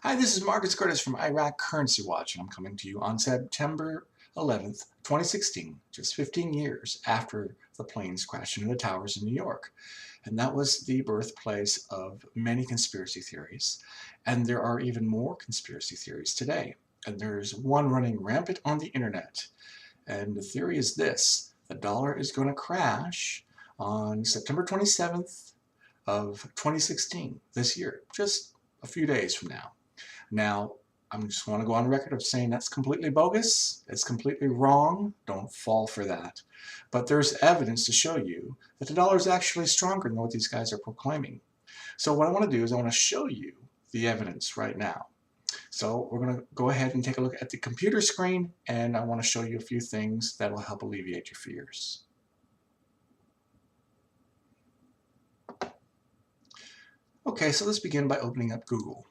Hi, this is Marcus Curtis from Iraq Currency Watch, and I'm coming to you on September 11th, 2016, just 15 years after the planes crashed into the towers in New York. And that was the birthplace of many conspiracy theories, and there are even more conspiracy theories today. And there's one running rampant on the internet, and the theory is this: the dollar is going to crash on September 27th of 2016, this year, just a few days from now. Now, I just want to go on record of saying that's completely bogus. It's completely wrong. Don't fall for that. But there's evidence to show you that the dollar is actually stronger than what these guys are proclaiming. So what I want to do is I want to show you the evidence right now. So we're going to go ahead and take a look at the computer screen, and I want to show you a few things that will help alleviate your fears. Okay, so let's begin by opening up Google.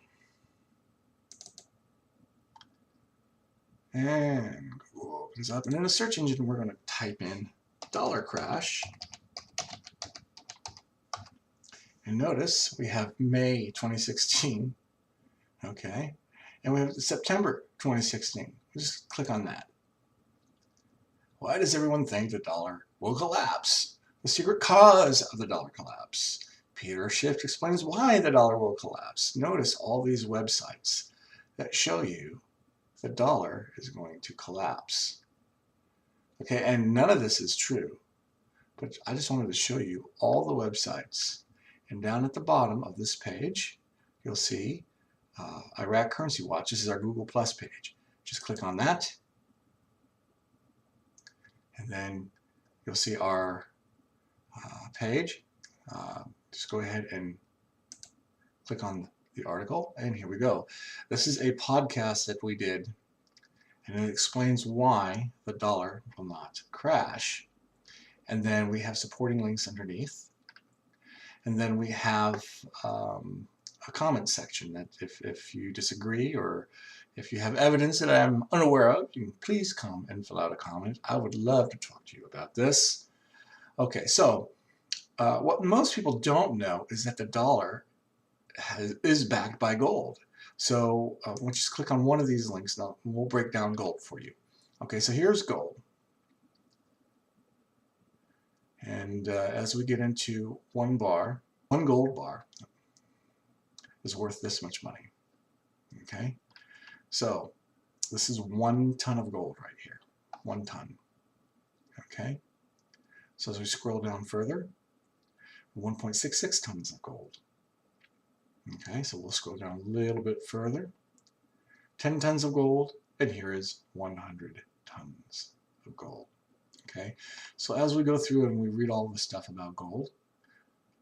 And Google opens up, and in the search engine we're going to type in dollar crash, and notice we have May 2016, okay, and we have September 2016. Just click on that. Why does everyone think the dollar will collapse? The secret cause of the dollar collapse. Peter Schiff explains why the dollar will collapse. Notice all these websites that show you the dollar is going to collapse. Okay, and none of this is true, but I just wanted to show you all the websites. And down at the bottom of this page, you'll see Iraq Currency Watch. This is our Google Plus page. Just click on that, and then you'll see our page. Just go ahead and click on the article, and here we go. This is a podcast that we did, and it explains why the dollar will not crash. And then we have supporting links underneath, and then we have a comment section that if you disagree or if you have evidence that I'm unaware of, you can please come and fill out a comment. I would love to talk to you about this. Okay, so what most people don't know is that the dollar is backed by gold. So we'll just click on one of these links now, and we'll break down gold for you. Okay, so here's gold. And as we get into one gold bar is worth this much money. Okay, so this is 1 ton of gold right here, 1 ton. Okay, so as we scroll down further, 1.66 tons of gold. Okay, so we'll scroll down a little bit further, 10 tons of gold, and here is 100 tons of gold. Okay, so as we go through and we read all the stuff about gold,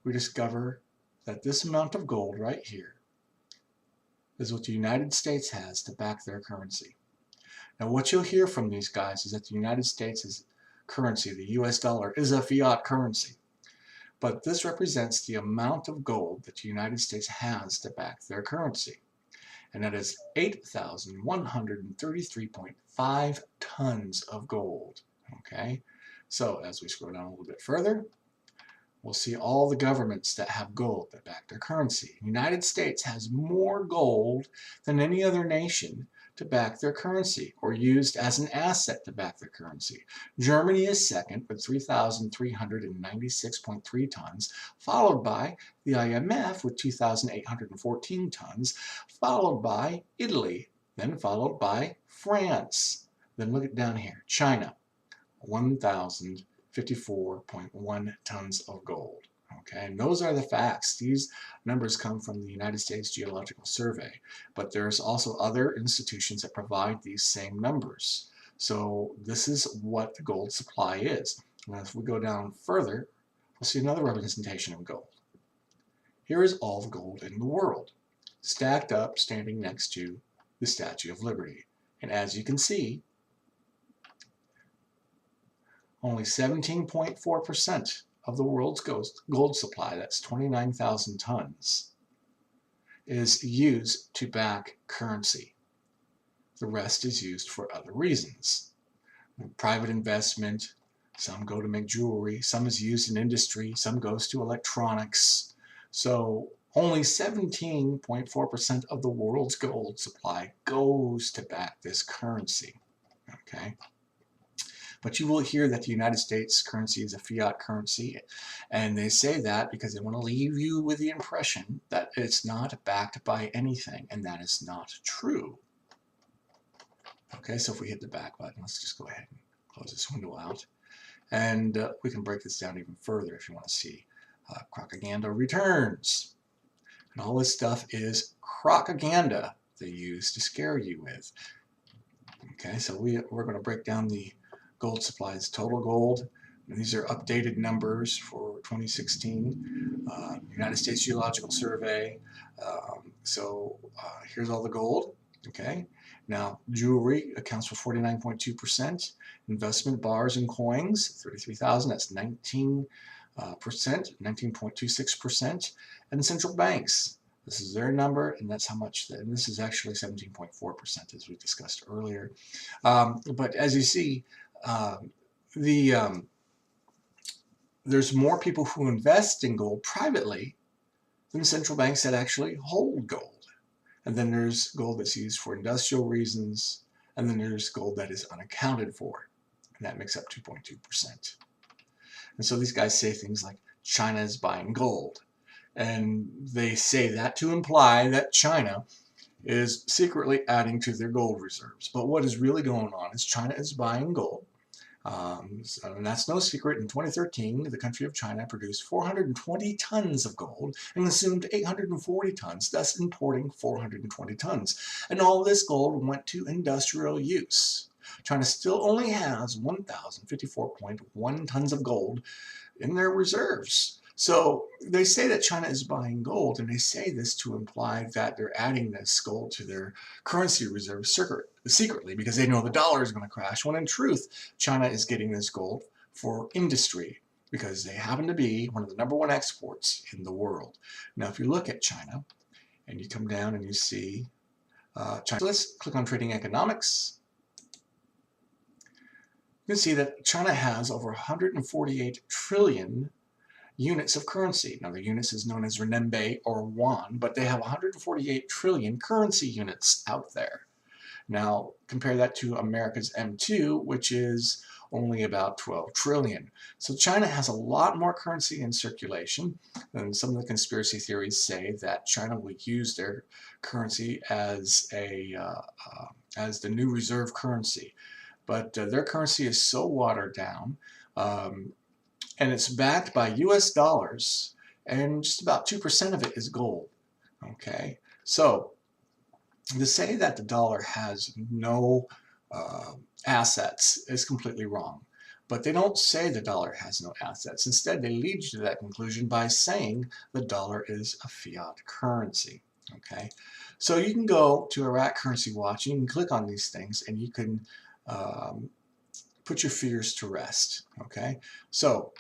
we discover that this amount of gold right here is what the United States has to back their currency. Now what you'll hear from these guys is that the United States' currency, the US dollar, is a fiat currency. But this represents the amount of gold that the United States has to back their currency. And that is 8,133.5 tons of gold. Okay, so as we scroll down a little bit further, we'll see all the governments that have gold that back their currency. The United States has more gold than any other nation to back their currency, or used as an asset to back their currency. Germany is second with 3,396.3 tons, followed by the IMF with 2,814 tons, followed by Italy, then followed by France. Then look at down here, China, 1,054.1 tons of gold. Okay, and those are the facts. These numbers come from the United States Geological Survey, but there's also other institutions that provide these same numbers. So this is what the gold supply is. Now if we go down further, we'll see another representation of gold. Here is all the gold in the world, stacked up, standing next to the Statue of Liberty. And as you can see, only 17.4% of the world's gold supply, that's 29,000 tons, is used to back currency. The rest is used for other reasons. Private investment, some go to make jewelry, some is used in industry, some goes to electronics. So Only 17.4% of the world's gold supply goes to back this currency. Okay. But you will hear that the United States currency is a fiat currency, and they say that because they want to leave you with the impression that it's not backed by anything, and that is not true. Okay, so if we hit the back button, let's just go ahead and close this window out, and we can break this down even further if you want to see. Propaganda returns, and all this stuff is propaganda they use to scare you with. Okay, so we're going to break down the gold supplies, total gold. And these are updated numbers for 2016, United States Geological Survey. Here's all the gold. Okay, now jewelry accounts for 49.2%. Investment bars and coins, 33,000. That's 19%, 19.26%. And central banks. This is their number, and that's how much, and this is actually 17.4%, as we discussed earlier. But as you see, there's more people who invest in gold privately than central banks that actually hold gold. And then there's gold that's used for industrial reasons, and then there's gold that is unaccounted for, and that makes up 2.2%. And so these guys say things like China is buying gold, and they say that to imply that China is secretly adding to their gold reserves. But what is really going on is China is buying gold. And that's no secret. In 2013, the country of China produced 420 tons of gold and consumed 840 tons, thus importing 420 tons. And all this gold went to industrial use. China still only has 1,054.1 tons of gold in their reserves. So they say that China is buying gold, and they say this to imply that they're adding this gold to their currency reserves secretly because they know the dollar is going to crash, when in truth, China is getting this gold for industry because they happen to be one of the #1 exports in the world. Now, if you look at China and you come down and you see China, so let's click on Trading Economics. You can see that China has over 148 trillion units of currency. Now, the units is known as renminbi or yuan, but they have 148 trillion currency units out there. Now, compare that to America's M2, which is only about 12 trillion. So China has a lot more currency in circulation, and some of the conspiracy theories say that China would use their currency as the new reserve currency. But their currency is so watered down, and it's backed by US dollars, and just about 2% of it is gold. Okay, so to say that the dollar has no assets is completely wrong. But they don't say the dollar has no assets. Instead, they lead you to that conclusion by saying the dollar is a fiat currency. Okay, so you can go to Iraq Currency Watch, you can click on these things, and you can put your fears to rest. Okay, so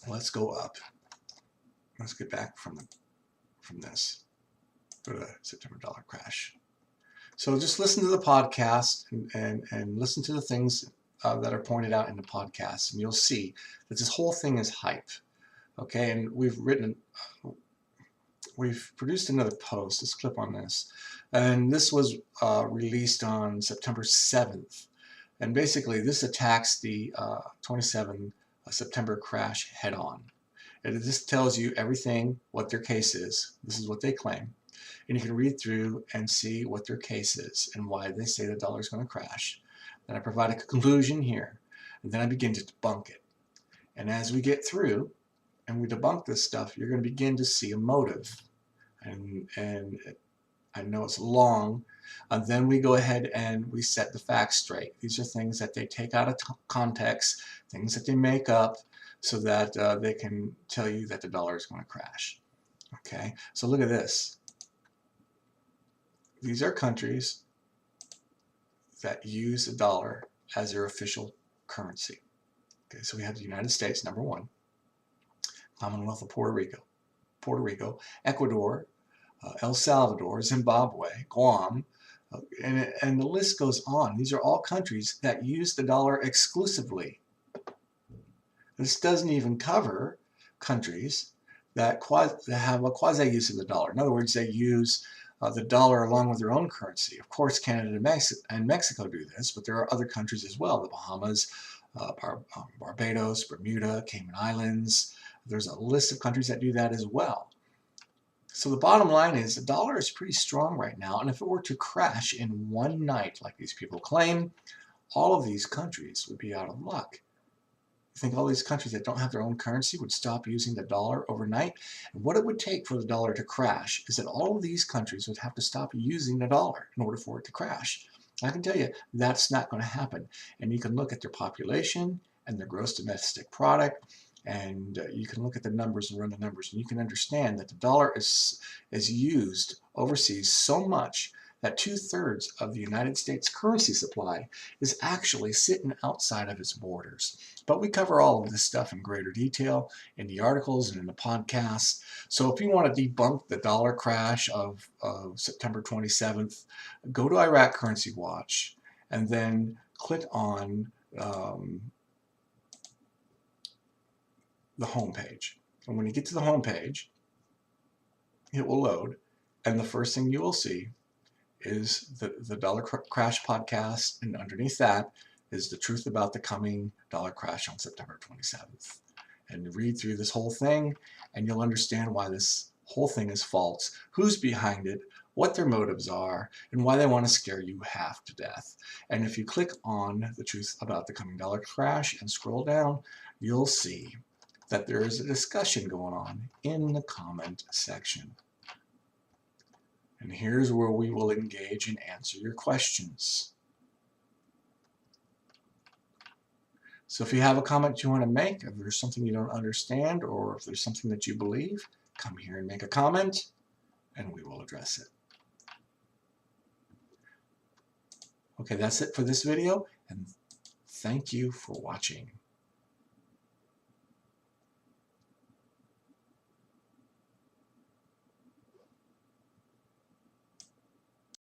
let's go up. Let's get back from this. Go to the September dollar crash. So just listen to the podcast and listen to the things that are pointed out in the podcast, and you'll see that this whole thing is hype. Okay, and we've produced another post. Let's click on this, and this was released on September 7th, and basically this attacks the 27 September crash head on. And this tells you everything, what their case is. This is what they claim. And you can read through and see what their case is and why they say the dollar is going to crash. Then I provide a conclusion here, and then I begin to debunk it. And as we get through and we debunk this stuff, you're going to begin to see a motive. And I know it's long. And then we go ahead and we set the facts straight. These are things that they take out of context, things that they make up, so that they can tell you that the dollar is going to crash. Okay, so look at this. These are countries that use the dollar as their official currency. Okay, so we have the United States, #1, Commonwealth of Puerto Rico, Ecuador, El Salvador, Zimbabwe, Guam, and the list goes on. These are all countries that use the dollar exclusively. This doesn't even cover countries that have a quasi use of the dollar. In other words, they use the dollar along with their own currency. Of course, Canada and Mexico do this, but there are other countries as well, the Bahamas, Barbados, Bermuda, Cayman Islands. There's a list of countries that do that as well. So the bottom line is the dollar is pretty strong right now, and if it were to crash in one night, like these people claim, all of these countries would be out of luck. You think all these countries that don't have their own currency would stop using the dollar overnight? And what it would take for the dollar to crash is that all of these countries would have to stop using the dollar in order for it to crash. I can tell you that's not going to happen. And you can look at their population and their gross domestic product, and you can look at the numbers and run the numbers, and you can understand that the dollar is used overseas so much that 2/3 of the United States currency supply is actually sitting outside of its borders. But we cover all of this stuff in greater detail in the articles and in the podcasts. So if you want to debunk the dollar crash of September 27th, go to Iraq Currency Watch and then click on the home page. And when you get to the home page, it will load, and the first thing you will see is the Dollar Crash podcast, and underneath that is the truth about the coming dollar crash on September 27th. And read through this whole thing, and you'll understand why this whole thing is false, who's behind it, what their motives are, and why they want to scare you half to death. And if you click on the truth about the coming dollar crash and scroll down, you'll see that there is a discussion going on in the comment section. And here's where we will engage and answer your questions. So if you have a comment you want to make, if there's something you don't understand, or if there's something that you believe, come here and make a comment, and we will address it. Okay, that's it for this video, and thank you for watching.